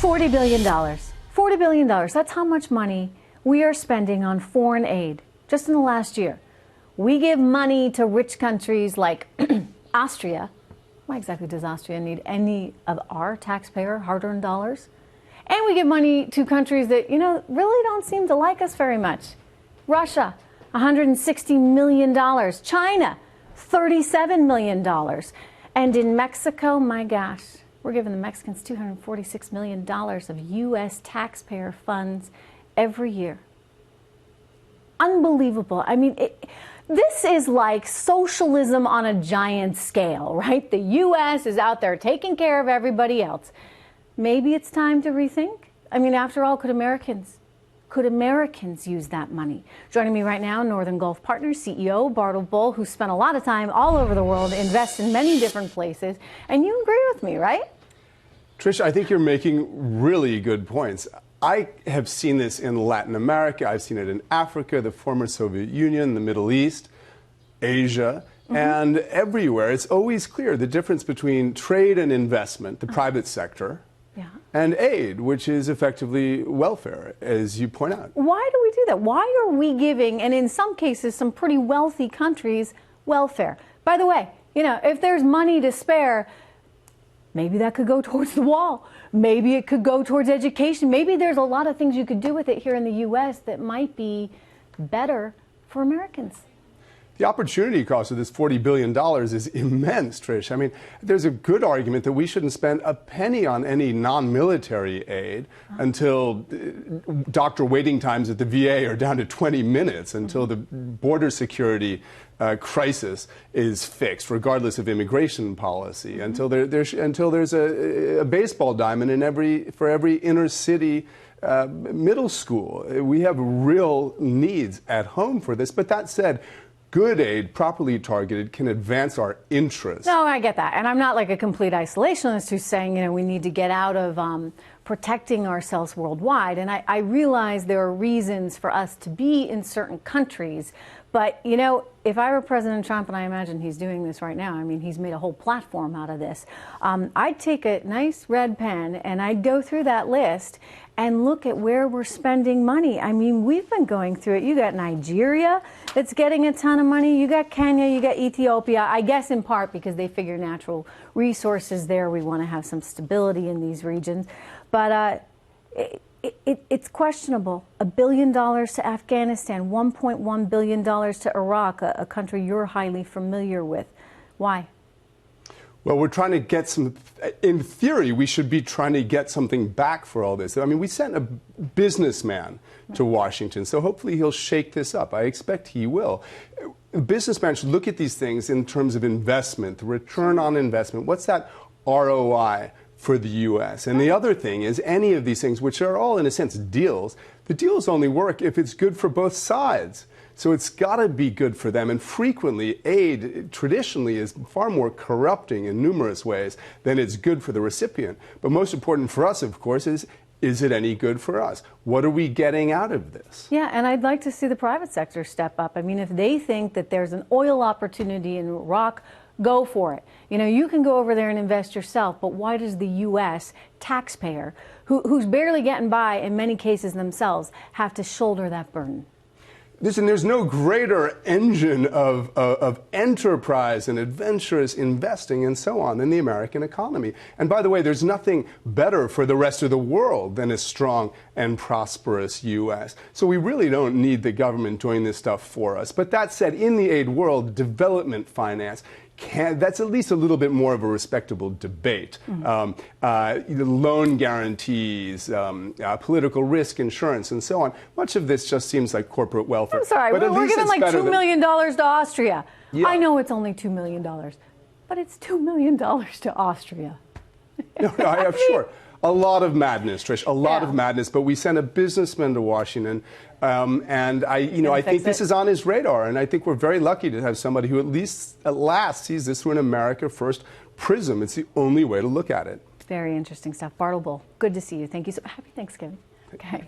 $40 billion. $40 billion. That's how much money we are spending on foreign aid just in the last year. We give money to rich countries like Austria. Why exactly does Austria need any of our taxpayer hard-earned dollars? And we give money to countries that, really don't seem to like us very much. Russia, $160 million. China, $37 million. And in Mexico, my gosh, we're giving the Mexicans $246 million of U.S. taxpayer funds every year. Unbelievable. I mean, this is like socialism on a giant scale, right? The U.S. is out there taking care of everybody else. Maybe it's time to rethink. I mean, after all, could Americans use that money? Joining me right now, Northern Gulf Partners CEO Bartle Bull, who spent a lot of time all over the world, invest in many different places. And you agree with me, right? Trish, I think you're making really good points. I have seen this in Latin America. I've seen it in Africa, the former Soviet Union, the Middle East, Asia, and everywhere. It's always clear the difference between trade and investment, the private sector, and aid, which is effectively welfare, as you point out. Why do we do that? Why are we giving, and in some cases, some pretty wealthy countries, welfare? By the way, if there's money to spare, maybe that could go towards the wall. Maybe it could go towards education. Maybe there's a lot of things you could do with it here in the U.S. that might be better for Americans. The opportunity cost of this $40 billion is immense, Trish. I mean, there's a good argument that we shouldn't spend a penny on any non-military aid until doctor waiting times at the VA are down to 20 minutes, until the border security crisis is fixed, regardless of immigration policy, until there's a baseball diamond for every inner city middle school. We have real needs at home for this. But that said, good aid, properly targeted, can advance our interests. No, I get that. And I'm not like a complete isolationist who's saying, we need to get out of protecting ourselves worldwide. And I realize there are reasons for us to be in certain countries. But, if I were President Trump, and I imagine he's doing this right now, I mean, he's made a whole platform out of this, I'd take a nice red pen and I'd go through that list and look at where we're spending money. I mean, we've been going through it. You got Nigeria that's getting a ton of money. You got Kenya, you got Ethiopia, I guess in part because they figure natural resources there. We want to have some stability in these regions. But it's questionable. $1 billion to Afghanistan, $1.1 billion to Iraq, a country you're highly familiar with. Why? Well, we're trying to get in theory, we should be trying to get something back for all this. I mean, we sent a businessman to Washington, so hopefully he'll shake this up. I expect he will. A businessman should look at these things in terms of investment, the return on investment. What's that ROI for the U.S.? And the other thing is, any of these things, which are all in a sense deals, the deals only work if it's good for both sides. So it's got to be good for them. And frequently, aid traditionally is far more corrupting in numerous ways than it's good for the recipient. But most important for us, of course, is it any good for us? What are we getting out of this? Yeah, and I'd like to see the private sector step up. I mean, if they think that there's an oil opportunity in Iraq, go for it. You can go over there and invest yourself, but why does the U.S. taxpayer, who's barely getting by in many cases themselves, have to shoulder that burden? Listen, there's no greater engine of enterprise and adventurous investing and so on than the American economy. And by the way, there's nothing better for the rest of the world than a strong and prosperous U.S. So we really don't need the government doing this stuff for us. But that said, in the aid world, development finance, that's at least a little bit more of a respectable debate. Loan guarantees, political risk insurance, and so on. Much of this just seems like corporate welfare. I'm sorry, but we're giving like $2 million to Austria. Yeah. I know it's only $2 million, but it's $2 million to Austria. No, sure. A lot of madness, Trish, a lot of madness. But we sent a businessman to Washington, and I think this is on his radar. And I think we're very lucky to have somebody who at last sees this through an America First prism. It's the only way to look at it. Very interesting stuff. Bartle Bull, good to see you. Thank you. Happy Thanksgiving. Okay.